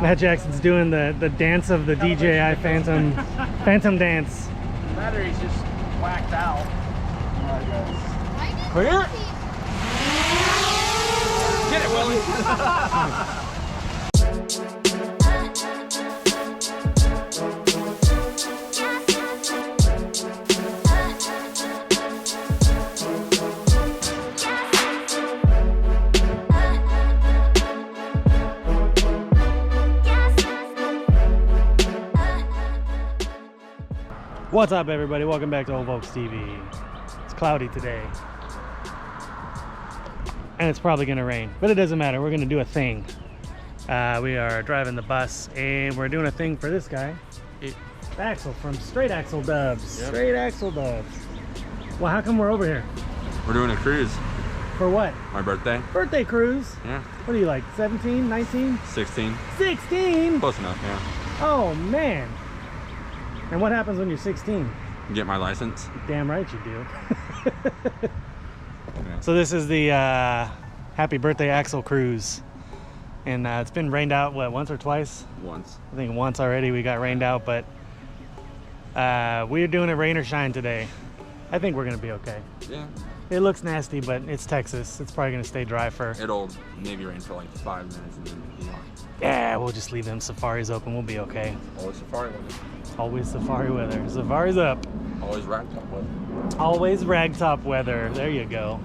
Matt Jackson's doing the dance of the DJI Phantom dance. The battery's just whacked out. Clear? Get it, Willie. What's up, everybody? Welcome back to Old Volks TV. It's cloudy today, and it's probably gonna rain, but it doesn't matter. We're gonna do a thing. We are driving the bus, and we're doing a thing for this guy, Axel from Straight Axle Dubs. Yep. Straight Axle Dubs. Well, how come we're over here? We're doing a cruise. For what? My birthday. Birthday cruise? Yeah. What are you, like 17, 19? 16. 16? Close enough, yeah. Oh, man. And what happens when you're 16? Get my license. Damn right you do. Yeah. So this is the Happy Birthday Axel cruise. And it's been rained out, what, once or twice? Once. I think once already we got rained out, but we're doing it rain or shine today. I think we're gonna be okay. Yeah. It looks nasty, but it's Texas. It's probably gonna stay dry for... It'll maybe rain for like 5 minutes and then be on. Yeah, we'll just leave them safaris open. We'll be okay. Always safari weather. Always safari weather. Safari's up. Always ragtop weather. Always ragtop weather. There you go.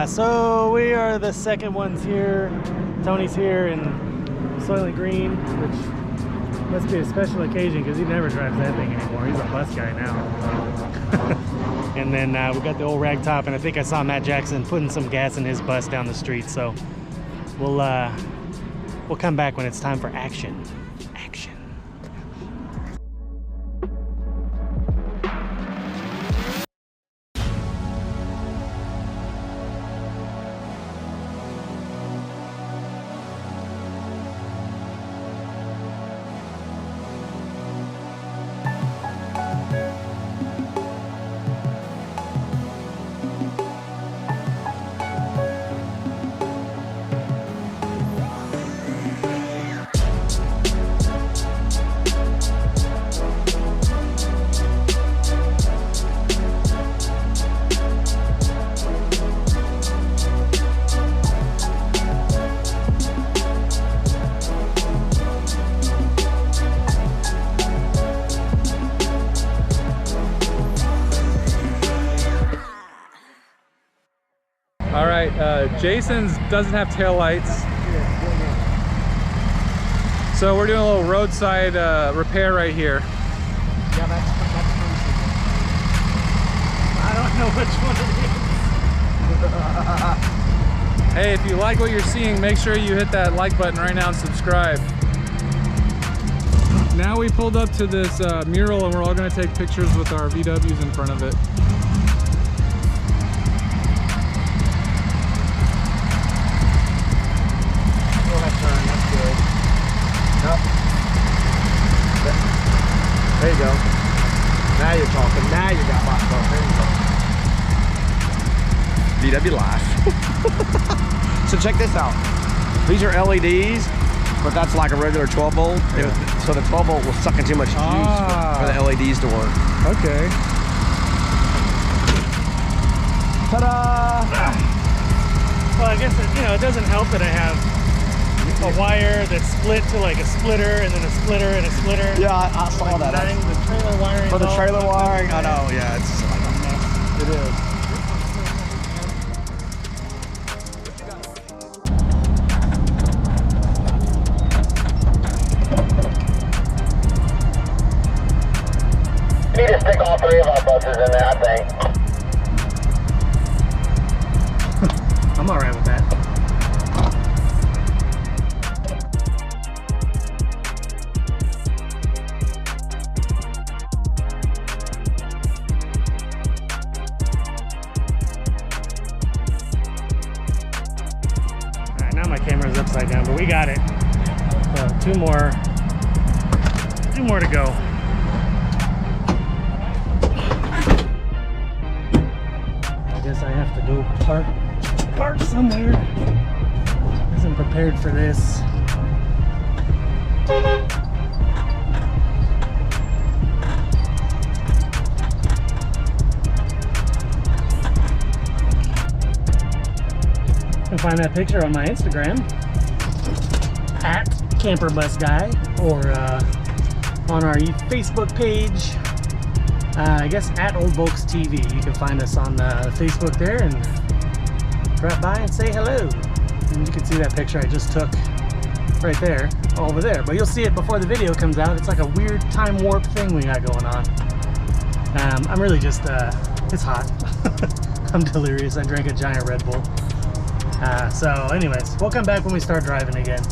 So we are the second ones here. Tony's here in Soylent Green, which must be a special occasion because he never drives that thing anymore. He's a bus guy now. And then we got the old ragtop, and I think I saw Matt Jackson putting some gas in his bus down the street. So we'll come back when it's time for action. Action. All right, Jason's doesn't have tail lights. So we're doing a little roadside repair right here. Yeah, that's I don't know which one it is. Hey, if you like what you're seeing, make sure you hit that like button right now and subscribe. Now we pulled up to this mural and we're all gonna take pictures with our VWs in front of it. There you go. Now you're talking. Now you got my phone. There you go. VW Live. So check this out. These are LEDs, but that's like a regular 12 volt. Yeah. So the 12 volt was sucking too much juice for the LEDs to work. Okay. Ta-da! Well, I guess it doesn't help that I have a wire that's split to like a splitter and then a splitter and a splitter. Yeah, I saw that. The trailer wiring. For the trailer wiring, I know. Yeah, it's like a mess. It is. You need to stick all 3 of our buses in there, I think. I'm all right with that. Now my camera's upside down, but we got it. So two more to go. I guess I have to go park somewhere. Isn't prepared for this. find that picture on my Instagram at CamperBusGuy, or on our Facebook page, I guess at Old Volks TV. You can find us on Facebook there and drop by and say hello. And you can see that picture I just took right there, over there. But you'll see it before the video comes out. It's like a weird time warp thing we got going on. I'm really just, it's hot. I'm delirious. I drank a giant Red Bull. So anyways, we'll come back when we start driving again,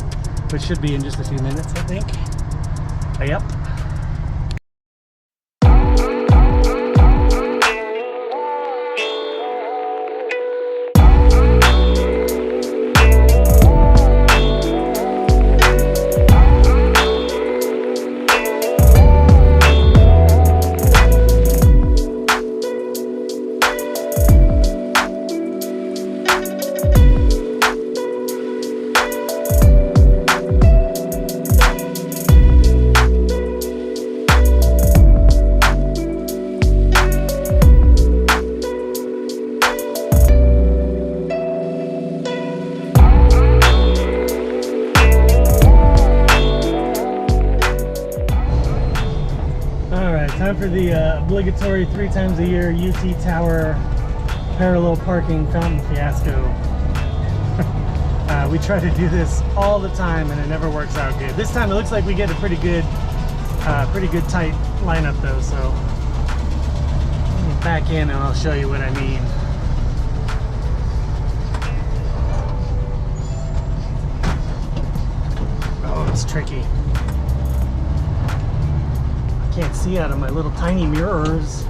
which should be in just a few minutes, I think. Yep. Time for the obligatory 3 times a year UT Tower parallel parking fountain fiasco. We try to do this all the time and it never works out good. This time it looks like we get a pretty good tight lineup though. So let me back in and I'll show you what I mean. Oh, it's tricky. Can't see out of my little tiny mirrors.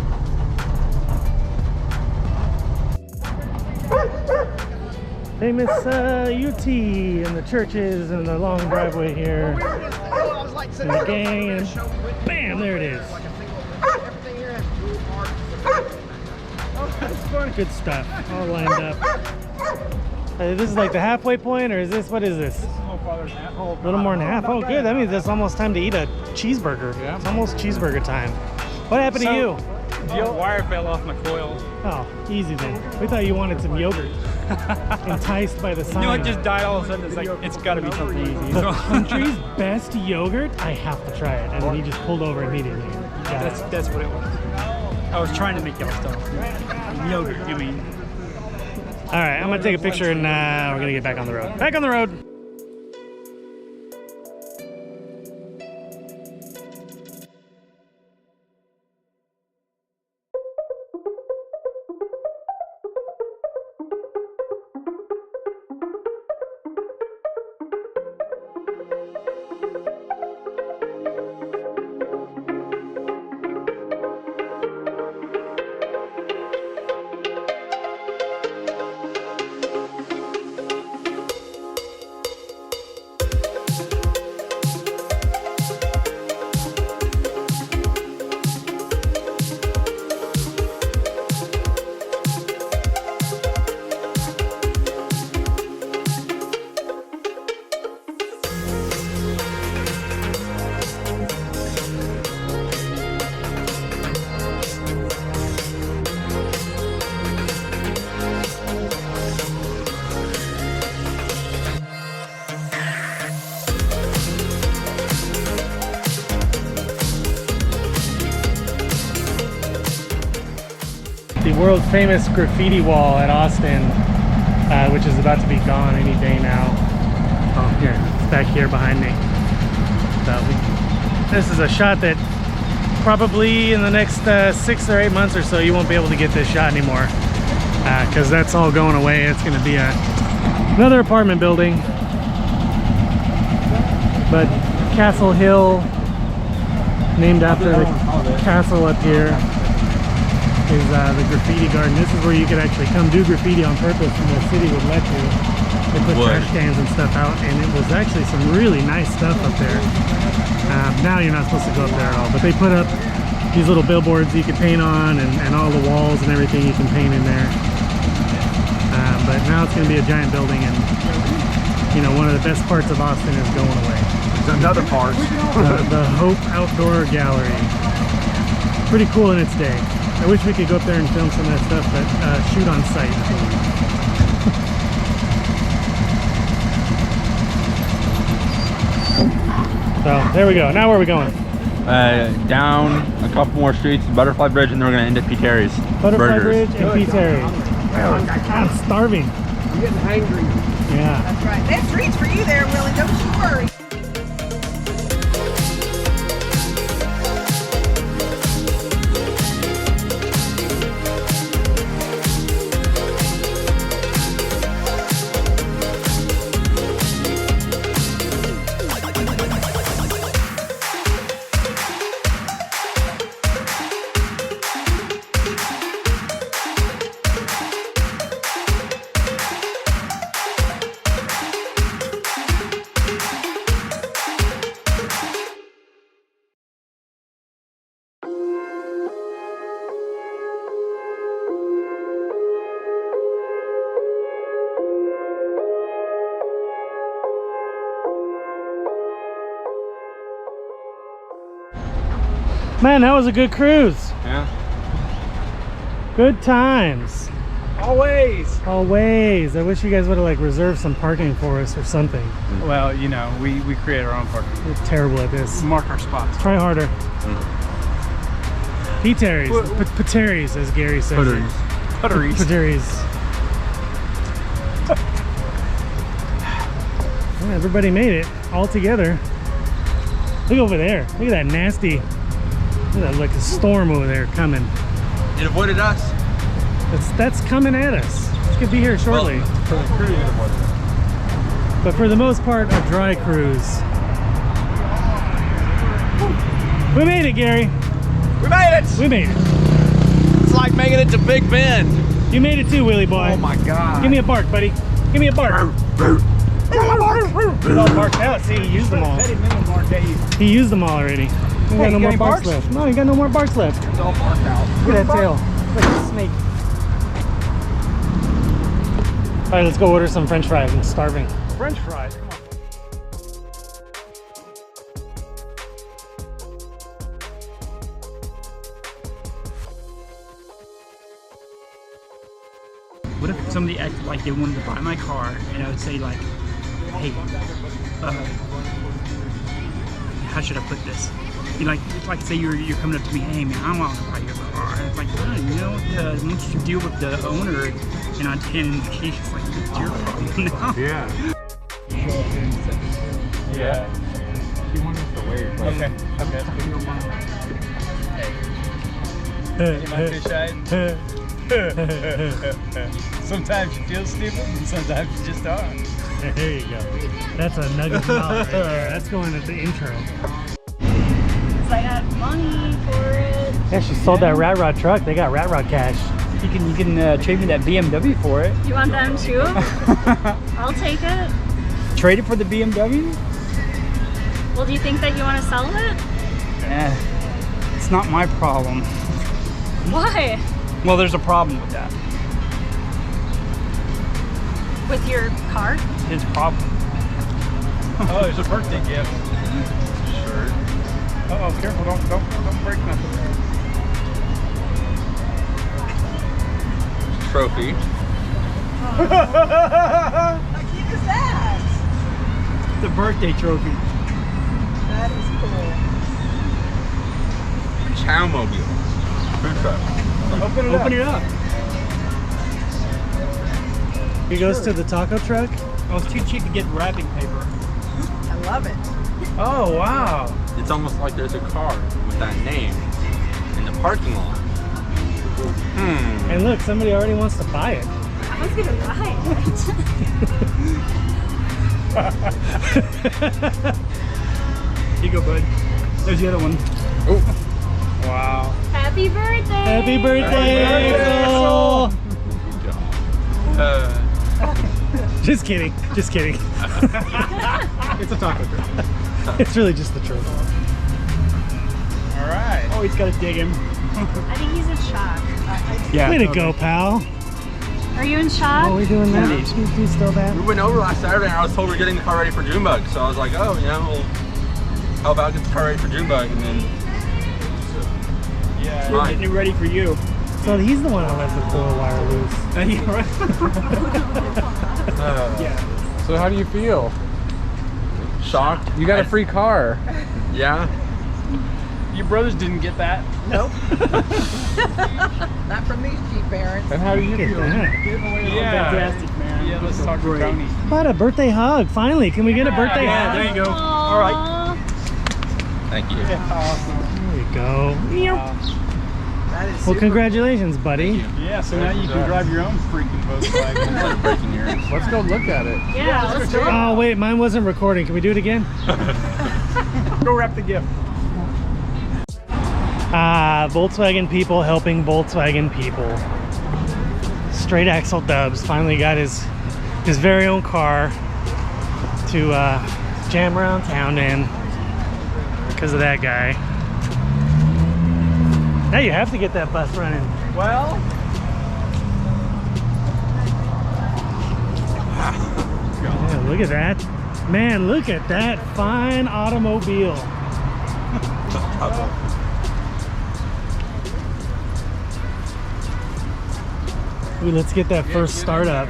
Famous UT and the churches and the long driveway here. And the gang, and bam, there it is. Good stuff, all lined up. This is like the halfway point, or is this, what is this? A little more than half. Oh, good. That means it's almost time to eat a cheeseburger. Yeah. It's almost cheeseburger time. What happened to you? The wire fell off my coil. Oh, easy then. We thought you wanted some yogurt. Enticed by the sign. You know, it just died all of a sudden. It's like, it's got to be something easy. The country's best yogurt? I have to try it. And then he just pulled over immediately. That's what it was. I was trying to make y'all stuff. Yogurt, you mean. All right, I'm going to take a picture and we're going to get back on the road. Back on the road. The world famous graffiti wall at Austin, which is about to be gone any day now. Oh, here, it's back here behind me. So this is a shot that probably in the next 6 or 8 months or so you won't be able to get this shot anymore, because that's all going away. It's going to be another apartment building. But Castle Hill, named after the castle up here, is the graffiti garden. This is where you could actually come do graffiti on purpose and the city would let you. They put trash cans and stuff out, and it was actually some really nice stuff up there. Now you're not supposed to go up there at all, but they put up these little billboards you can paint on, and all the walls and everything you can paint in there. But now it's going to be a giant building, and you know, one of the best parts of Austin is going away. There's another part. the Hope Outdoor Gallery. Pretty cool in its day. I wish we could go up there and film some of that stuff, but shoot on site. So there we go. Now where are we going? Down a couple more streets, Butterfly Bridge, and then we're gonna end at P. Terry's. Butterfly Burgers. Bridge and P. Terry's. I'm starving. I'm getting hangry. Yeah. That's right. They have treats for you there, Willie. Don't you worry. Man, that was a good cruise. Yeah. Good times. Always. Always. I wish you guys would have like reserved some parking for us or something. Well, you know, we create our own parking. We're terrible at this. Mark our spots. Try harder. P. Terry's. Paterry's, as Gary says. Putteries. Putteries. Paterry's. Yeah, everybody made it all together. Look over there. Look at that nasty. Look at that, like a storm over there coming. It avoided us. That's coming at us. It's gonna be here shortly. Well, for the cruise, it avoided us. But for the most part, a dry cruise. We made it, Gary. We made it! We made it. It's like making it to Big Bend. You made it too, Willie boy. Oh my God. Give me a bark, buddy. Give me a bark. He's all barked out. See, he used them all. He used them all already. He got no more barks left. No, he got no more barks left. It's all barked out. Look at that tail. It's like a snake. All right, let's go order some French fries. I'm starving. French fries. Come on. What if somebody acted like they wanted to buy my car and I would say like, hey, how should I put this? You like say you're coming up to me, hey man, I want to buy your car. And it's like, oh, you know, once you deal with the owner and he's just like, it's your problem now. Yeah. Yeah. He wanted us to wait. Okay. Sometimes you feel stupid and sometimes you just are. There you go. That's a nugget smile right there. That's going at the intro. I got money for it. Yeah, she sold that Rat Rod truck. They got Rat Rod cash. You can trade me that BMW for it. You want them too? I'll take it. Trade it for the BMW? Well, do you think that you want to sell it? It's not my problem. Why? Well, there's a problem with that. With your car? His problem. Oh, there's a birthday gift. Sure. Uh-oh, careful, don't break nothing. Trophy. How cute is that? The birthday trophy. That is cool. Chowmobile. Food truck. Open it up. He goes to the taco truck. Oh, it's too cheap to get wrapping paper. I love it. Oh, wow. It's almost like there's a car with that name in the parking lot. And look, somebody already wants to buy it. I was going to buy it. Here you go, bud. There's the other one. Oh. Wow. Happy birthday! Happy birthday, Axel! Just kidding. Just kidding. It's a taco truck. It's really just the truth. All right. Oh, he's got to dig him. I think he's in shock. Yeah. Way to go, pal. Are you in shock? What are we doing now? Indeed. You still bad? We went over last Saturday and I was told we're getting the car ready for Junebug. So I was like, oh, you know, well, how about get the car ready for Junebug and then Yeah. We're getting it ready for you. So he's the one that lets the coil wire loose. Yeah. So how do you feel? shocked. You got a free car. Yeah. Your brothers didn't get that. Nope. Not from these cheap parents. And how do you Look at feel? that. Give away Yeah. fantastic, man. Yeah, let's talk to Tony. How about a birthday hug? Finally, can we get a birthday Yeah, hug? there you go. All right. Thank you. Awesome. There you go. That is Well, super. congratulations, buddy. Yeah, so now you can drive your own freaking Volkswagen. Instead of breaking yours. Let's go look at it. Yeah, let's do it. Oh wait, mine wasn't recording. Can we do it again? Go wrap the gift. Volkswagen people helping Volkswagen people. Straight axle Dubs finally got his very own car to jam around town in because of that guy. Now you have to get that bus running. Well, Yeah, look at that. Man, look at that fine automobile. Ooh, let's get that first start up.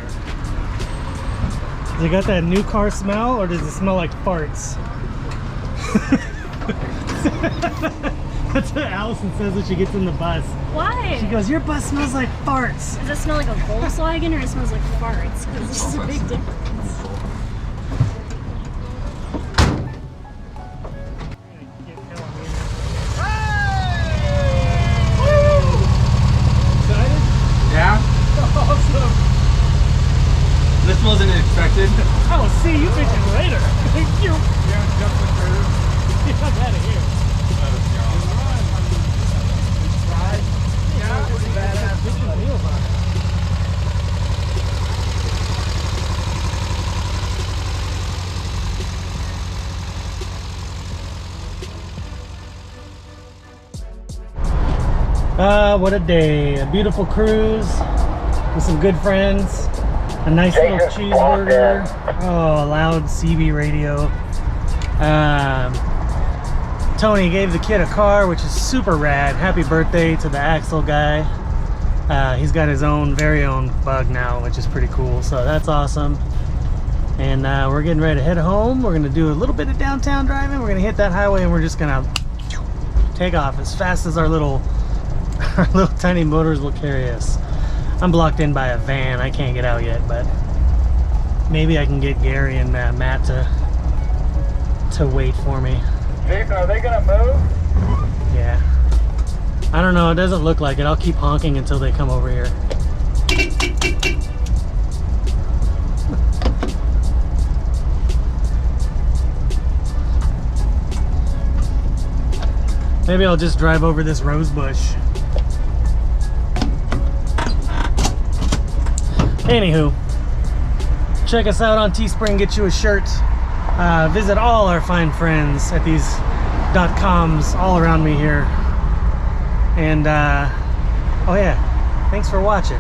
Does it got that new car smell or does it smell like farts? That's what Allison says when she gets in the bus. Why? She goes, your bus smells like farts. Does it smell like a Volkswagen or it smells like farts? Because there's a big difference. Yeah? awesome. This wasn't expected. I will see you bitches later. You Yeah, jump the curve. get out of here. What a day. A beautiful cruise with some good friends. A nice little cheeseburger. Oh, a loud CB radio. Tony gave the kid a car, which is super rad. Happy birthday to the Axle guy. He's got his own, very own bug now, which is pretty cool. So that's awesome. And we're getting ready to head home. We're gonna do a little bit of downtown driving. We're gonna hit that highway and we're just gonna take off as fast as our little tiny motors will carry us. I'm blocked in by a van. I can't get out yet, but maybe I can get Gary and Matt to wait for me. Jason, are they gonna move? Yeah. I don't know. It doesn't look like it. I'll keep honking until they come over here. Maybe I'll just drive over this rose bush. Anywho, check us out on Teespring, get you a shirt. Visit all our fine friends at these .coms all around me here. And oh yeah, thanks for watching.